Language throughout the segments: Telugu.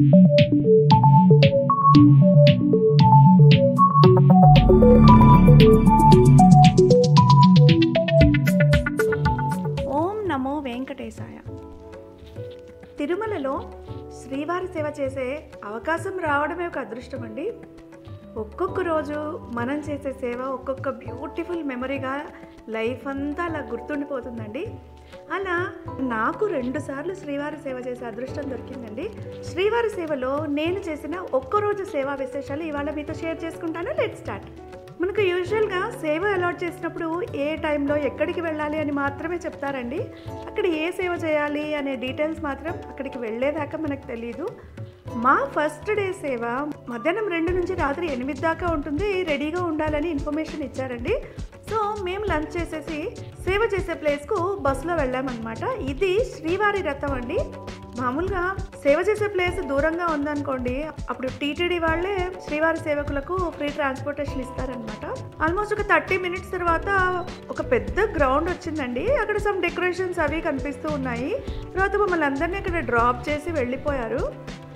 ఓం నమో వెంకటేశాయ. తిరుమలలో శ్రీవారి సేవ చేసే అవకాశం రావడమే ఒక అదృష్టం అండి. ఒక్కొక్క రోజు మనం చేసే సేవ ఒక్కొక్క బ్యూటిఫుల్ మెమరీగా లైఫ్ అంతా అలా గుర్తుండిపోతుందండి. అలా నాకు 2 సార్లు శ్రీవారి సేవ చేసే అదృష్టం దొరికిందండి. శ్రీవారి సేవలో నేను చేసిన ఒక్కరోజు సేవా విశేషాలు ఇవాళ మీతో షేర్ చేసుకుంటాను. Let's start. మనకు యూజువల్గా సేవ అలాట్ చేసినప్పుడు ఏ టైంలో ఎక్కడికి వెళ్ళాలి అని మాత్రమే చెప్తారండి. అక్కడ ఏ సేవ చేయాలి అనే డీటెయిల్స్ మాత్రం అక్కడికి వెళ్ళేదాకా మనకు తెలియదు. మా ఫస్ట్ డే సేవ మధ్యాహ్నం 2 నుంచి రాత్రి 8 దాకా ఉంటుంది, రెడీగా ఉండాలని ఇన్ఫర్మేషన్ ఇచ్చారండి. సో మేము లంచ్ చేసేసి సేవ చేసే ప్లేస్కు బస్సులో వెళ్ళామన్నమాట. ఇది శ్రీవారి రథం అండి. మామూలుగా సేవ చేసే ప్లేస్ దూరంగా ఉందనుకోండి, అప్పుడు టీటీడీ వాళ్ళే శ్రీవారి సేవకులకు ఫ్రీ ట్రాన్స్పోర్టేషన్ ఇస్తారనమాట. ఆల్మోస్ట్ ఒక 30 మినిట్స్ తర్వాత ఒక పెద్ద గ్రౌండ్ వచ్చిందండి. అక్కడ సమ్ డెకరేషన్స్ అవి కనిపిస్తూ ఉన్నాయి. తర్వాత మమ్మల్ని అందరినీ అక్కడ డ్రాప్ చేసి వెళ్ళిపోయారు.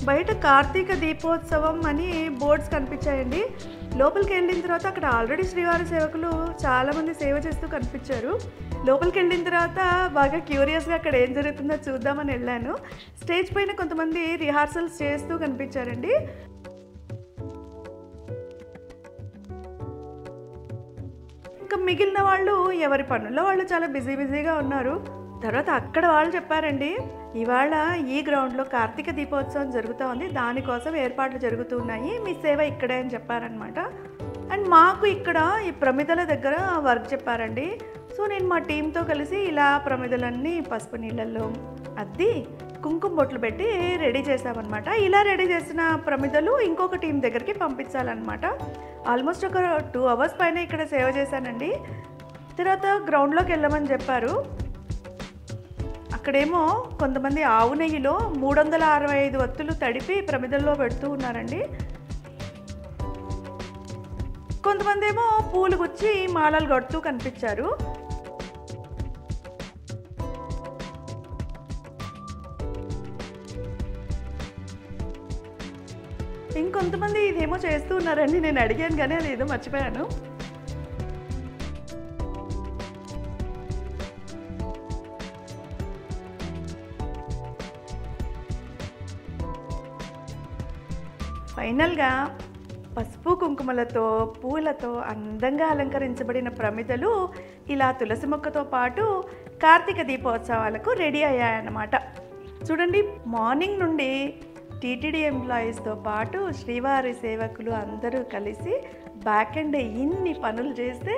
బయట కార్తీక దీపోత్సవం అని బోర్డ్స్ కనిపించాయండి. లోపలికి వెళ్ళిన తర్వాత అక్కడ ఆల్రెడీ శ్రీవారి సేవకులు చాలామంది సేవ చేస్తూ కనిపించారు. లోపలికి వెళ్ళిన తర్వాత బాగా క్యూరియస్గా అక్కడ ఏం జరుగుతుందో చూద్దామని వెళ్ళాను. స్టేజ్ పైన కొంతమంది రిహార్సల్స్ చేస్తూ కనిపించారండి. ఇంకా మిగిలిన వాళ్ళు ఎవరి పనుల్లో వాళ్ళు చాలా బిజీగా ఉన్నారు. తర్వాత అక్కడ వాళ్ళు చెప్పారండి, ఇవాళ ఈ గ్రౌండ్లో కార్తీక దీపోత్సవం జరుగుతూ ఉంది, దానికోసం ఏర్పాట్లు జరుగుతున్నాయి, మీ సేవ ఇక్కడే అని చెప్పారనమాట. అండ్ మాకు ఇక్కడ ఈ ప్రమిదల దగ్గర వర్క్ చెప్పారండి. సో నేను మా టీంతో కలిసి ఇలా ప్రమిదలన్నీ పసుపు నీళ్ళల్లో అద్ది కుంకుమ బొట్లు పెట్టి రెడీ చేసామన్నమాట. ఇలా రెడీ చేసిన ప్రమిదలు ఇంకొక టీం దగ్గరికి పంపించాలన్నమాట. ఆల్మోస్ట్ ఒక 2 అవర్స్ పైన ఇక్కడ సేవ చేశానండి. తర్వాత గ్రౌండ్లోకి వెళ్ళమని చెప్పారు. అక్కడేమో కొంతమంది ఆవు నెయ్యిలో 365 వత్తులు తడిపి ప్రమిదల్లో పెడుతూ ఉన్నారండి. కొంతమంది ఏమో పూలు గుచ్చి మాలలు కడుతూ కనిపించారు. ఇంకొంతమంది ఇదేమో చేస్తూ ఉన్నారండి. నేను అడిగాను కానీ అది ఏదో మర్చిపోయాను. ఫైనల్గా పసుపు కుంకుమలతో పూలతో అందంగా అలంకరించబడిన ప్రమిదలు ఇలా తులసి మొక్కతో పాటు కార్తీక దీపోత్సవాలకు రెడీ అయ్యాయన్నమాట. చూడండి, మార్నింగ్ నుండి టీటీడీ ఎంప్లాయీస్తో పాటు శ్రీవారి సేవకులు అందరూ కలిసి బ్యాక్ అండ్ ఇన్ని పనులు చేస్తే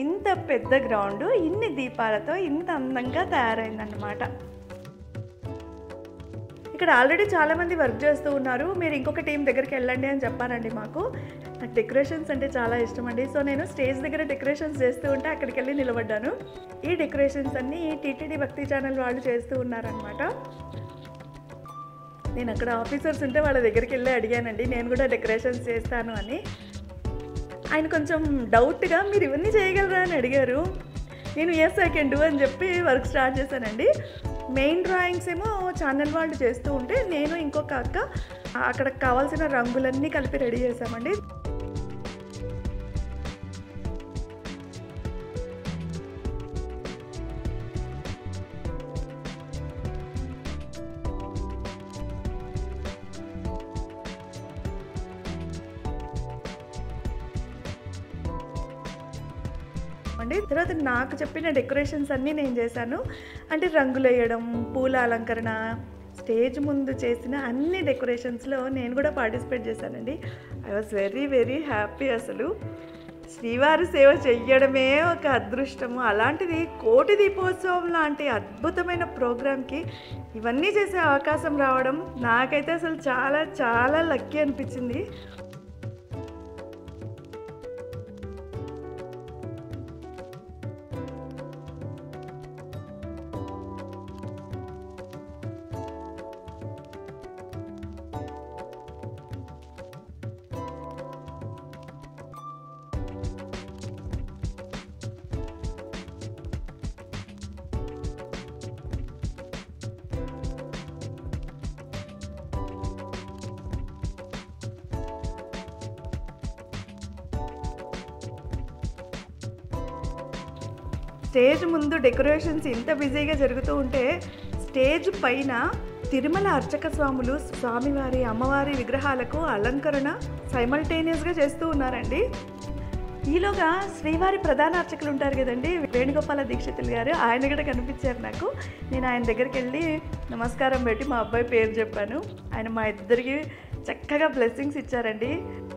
ఇంత పెద్ద గ్రౌండ్ ఇన్ని దీపాలతో ఇంత అందంగా తయారైందన్నమాట. ఇక్కడ ఆల్రెడీ చాలామంది వర్క్ చేస్తూ ఉన్నారు. మీరు ఇంకొక టీం దగ్గరికి వెళ్ళండి అని చెప్పారండి మాకు. నాకు డెకరేషన్స్ అంటే చాలా ఇష్టం అండి. సో నేను స్టేజ్ దగ్గర డెకరేషన్స్ చేస్తూ ఉంటే అక్కడికి వెళ్ళి నిలబడ్డాను. ఈ డెకరేషన్స్ అన్నీ టీటీడీ భక్తి ఛానల్ వాళ్ళు చేస్తూ ఉన్నారనమాట. నేను అక్కడ ఆఫీసర్స్ ఉంటే వాళ్ళ దగ్గరికి వెళ్ళి అడిగానండి, నేను కూడా డెకరేషన్స్ చేస్తాను అని. ఆయన కొంచెం డౌట్గా మీరు ఇవన్నీ చేయగలరా అని అడిగారు. నేను ఎస్ ఐ కెన్ డూ అని చెప్పి వర్క్ స్టార్ట్ చేశానండి. మెయిన్ డ్రాయింగ్స్ ఏమో ఛానల్ వాళ్ళు చేస్తూ ఉంటే నేను ఇంకొక అక్క అక్కడ కావాల్సిన రంగులన్నీ కలిపి రెడీ చేసామండి. తర్వాత నాకు చెప్పిన డెకరేషన్స్ అన్నీ నేను చేశాను. అంటే రంగులు వేయడం, పూల అలంకరణ, స్టేజ్ ముందు చేసిన అన్ని డెకరేషన్స్లో నేను కూడా పార్టిసిపేట్ చేశానండి. I was very happy. అసలు శ్రీవారి సేవ చెయ్యడమే ఒక అదృష్టము. అలాంటిది కోటి దీపోత్సవం లాంటి అద్భుతమైన ప్రోగ్రామ్కి ఇవన్నీ చేసే అవకాశం రావడం నాకైతే అసలు చాలా లక్కీ అనిపించింది. స్టేజ్ ముందు డెకరేషన్స్ ఇంత బిజీగా జరుగుతూ ఉంటే స్టేజ్ పైన తిరుమల అర్చక స్వాములు స్వామివారి అమ్మవారి విగ్రహాలకు అలంకరణ సైమల్టేనియస్గా చేస్తూ ఉన్నారండి. ఈలోగా శ్రీవారి ప్రధాన అర్చకులు ఉంటారు కదండి, వేణుగోపాల దీక్షితులు గారు, ఆయన కూడా కనిపించారు నాకు. నేను ఆయన దగ్గరికి వెళ్ళి నమస్కారం పెట్టి మా అబ్బాయి పేరు చెప్పాను. ఆయన మా ఇద్దరికి చక్కగా బ్లెస్సింగ్స్ ఇచ్చారండి.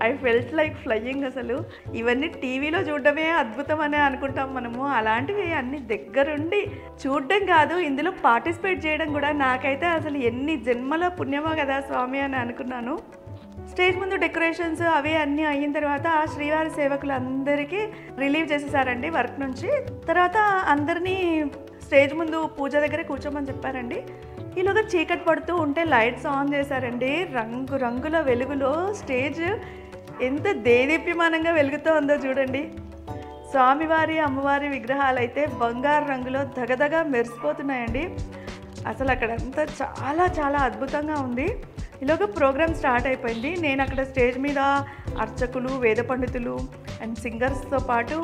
I felt like flying. అసలు ఇవన్నీ టీవీలో చూడడమే అద్భుతం అని అనుకుంటాం మనము, అలాంటివి అన్ని దగ్గరుండి చూడడం కాదు, ఇందులో పార్టిసిపేట్ చేయడం కూడా నాకైతే అసలు ఎన్ని జన్మలో పుణ్యమో కదా స్వామి అని అనుకున్నాను. స్టేజ్ ముందు డెకరేషన్స్ అవి అన్నీ అయిన తర్వాత శ్రీవారి సేవకులందరికీ రిలీవ్ చేసేసారండి వర్క్ నుంచి. తర్వాత అందరినీ స్టేజ్ ముందు పూజ దగ్గర కూర్చోమని చెప్పారండి. ఈలోగా చీకటి పడుతూ ఉంటే లైట్స్ ఆన్ చేశారండి. రంగు రంగుల వెలుగులో స్టేజ్ ఎంత దేదీప్యమానంగా వెలుగుతూ ఉందో చూడండి. స్వామివారి అమ్మవారి విగ్రహాలు అయితే బంగారు రంగులో దగదగా మెరిసిపోతున్నాయండి. అసలు అక్కడంతా చాలా చాలా అద్భుతంగా ఉంది. ఈలోగా ప్రోగ్రామ్ స్టార్ట్ అయిపోయింది. నేను అక్కడ స్టేజ్ మీద అర్చకులు, వేద పండితులు అండ్ సింగర్స్తో పాటు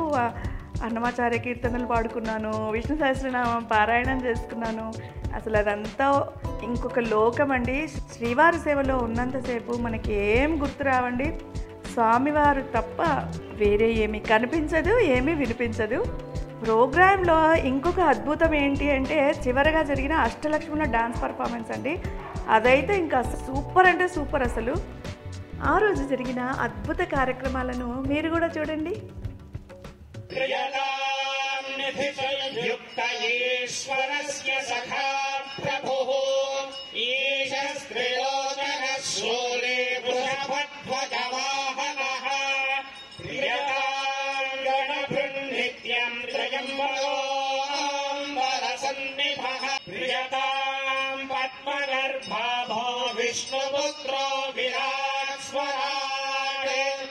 అన్నమాచార్య కీర్తనలు పాడుకున్నాను, విష్ణు సహస్రనామం పారాయణం చేసుకున్నాను. అసలు అదంతా ఇంకొక లోకం అండి. శ్రీవారి సేవలో ఉన్నంతసేపు మనకి ఏం గుర్తు రావండి, స్వామివారు తప్ప వేరే ఏమీ కనిపించదు, ఏమీ వినిపించదు. ప్రోగ్రాంలో ఇంకొక అద్భుతం ఏంటి అంటే చివరగా జరిగిన అష్టలక్ష్ముల డాన్స్ పర్ఫార్మెన్స్ అండి. అదైతే ఇంకా సూపర్ అంటే సూపర్. అసలు ఆ రోజు జరిగిన అద్భుత కార్యక్రమాలను మీరు కూడా చూడండి. విష్ణుపుత్రో విరాట్ స్వరాట్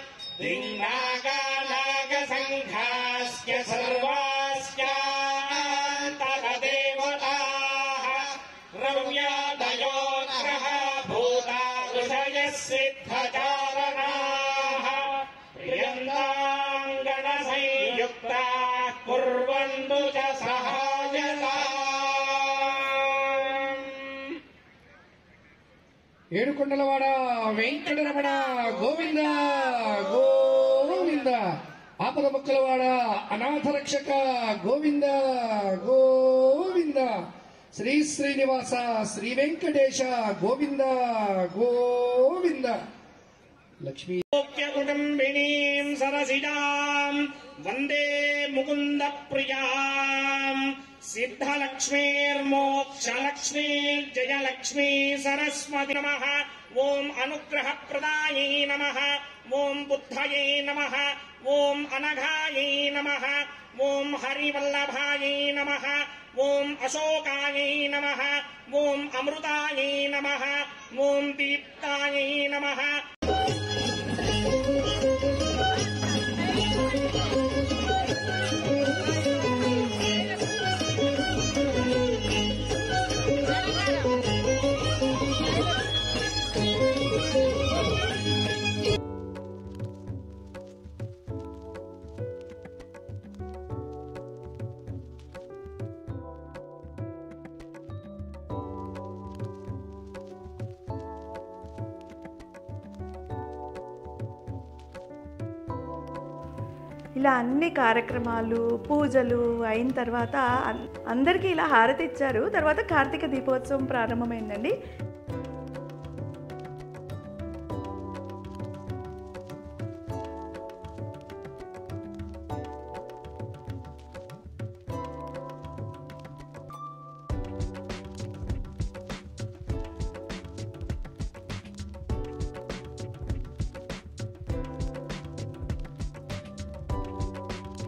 దింగానాగ సంఘాస్య సర్వాస్యాంతరదేవతాః రవ్యాదయో గ్రహ భూతా ఋషయః సిద్ధచారణాః ప్రియంతాంగణ సంయుక్తాః కుర్వంతు చ సహాయతా. ఏడుకొండలవాడ వెంకటరమణ గోవింద గోవింద, ఆపద మొక్కలవాడ అనాథ రక్షక గోవింద గోవింద, శ్రీ శ్రీనివాస శ్రీ వెంకటేశ గోవింద గోవింద. లక్ష్మీ కుటుంబినీం సరసిజాం వందే ముకుంద ప్రియాం సిద్ధలక్ష్మీర్మోక్షలక్ష్మీర్జయలక్ష్మీ సరస్వతి నమః. ఓం అనుగ్రహప్రదాయై నమః. ఓం బుద్ధయై నమః. ఓం అనఘాయై నమః. ఓం హరివల్లభాయై నమః. ఓం అశోకాయై నమః. ఓం అమృతాయై నమః. ఓం దీప్తాయై నమః. ఇలా అన్ని కార్యక్రమాలు పూజలు అయిన తర్వాత అందరికీ ఇలా హారతి ఇచ్చారు. తర్వాత కార్తీక దీపోత్సవం ప్రారంభమైందండి.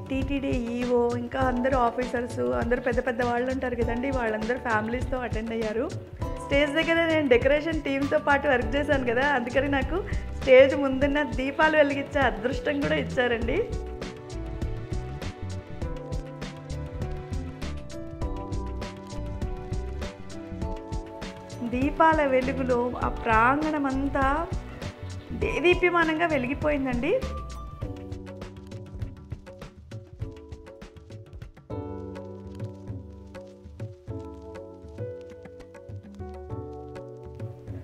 టీటీడీ ఈఓ ఇంకా అందరూ ఆఫీసర్స్ అందరూ పెద్ద పెద్ద వాళ్ళు ఉంటారు కదండి, వాళ్ళందరూ ఫ్యామిలీస్తో అటెండ్ అయ్యారు. స్టేజ్ దగ్గర నేను డెకరేషన్ టీంతో పాటు వర్క్ చేశాను కదా, అందుకని నాకు స్టేజ్ ముందున్న దీపాలు వెలిగించే అదృష్టం కూడా ఇచ్చారండి. దీపాల వెలుగులో ఆ ప్రాంగణం అంతా దేదీప్యమానంగా వెలిగిపోయిందండి.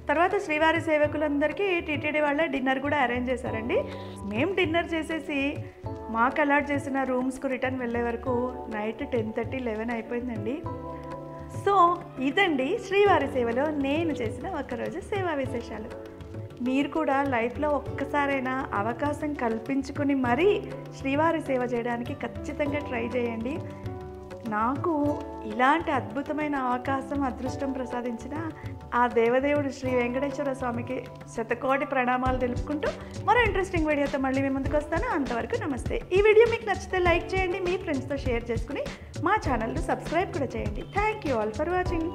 తర్వాత శ్రీవారి సేవకులందరికీ టీటీడీ వాళ్ళే డిన్నర్ కూడా అరేంజ్ చేశారండి. మేము డిన్నర్ చేసేసి మాకు అలాట్ చేసిన రూమ్స్కు రిటర్న్ వెళ్ళే వరకు నైట్ 10:30, 11 అయిపోయిందండి. సో ఇదండి శ్రీవారి సేవలో నేను చేసిన ఒకరోజు సేవా విశేషాలు. మీరు కూడా లైఫ్లో ఒక్కసారైనా అవకాశం కల్పించుకుని మరీ శ్రీవారి సేవ చేయడానికి ఖచ్చితంగా ట్రై చేయండి. నాకు ఇలాంటి అద్భుతమైన అవకాశం, అదృష్టం ప్రసాదించిన ఆ దేవదేవుడు శ్రీ వెంకటేశ్వర స్వామికి శతకోటి ప్రణామాలు తెలుపుకుంటూ మరో ఇంట్రెస్టింగ్ వీడియోతో మళ్ళీ మీ ముందుకు వస్తాను. అంతవరకు నమస్తే. ఈ వీడియో మీకు నచ్చితే లైక్ చేయండి, మీ ఫ్రెండ్స్తో షేర్ చేసుకుని మా ఛానల్ను సబ్స్క్రైబ్ కూడా చేయండి. Thank you all for watching.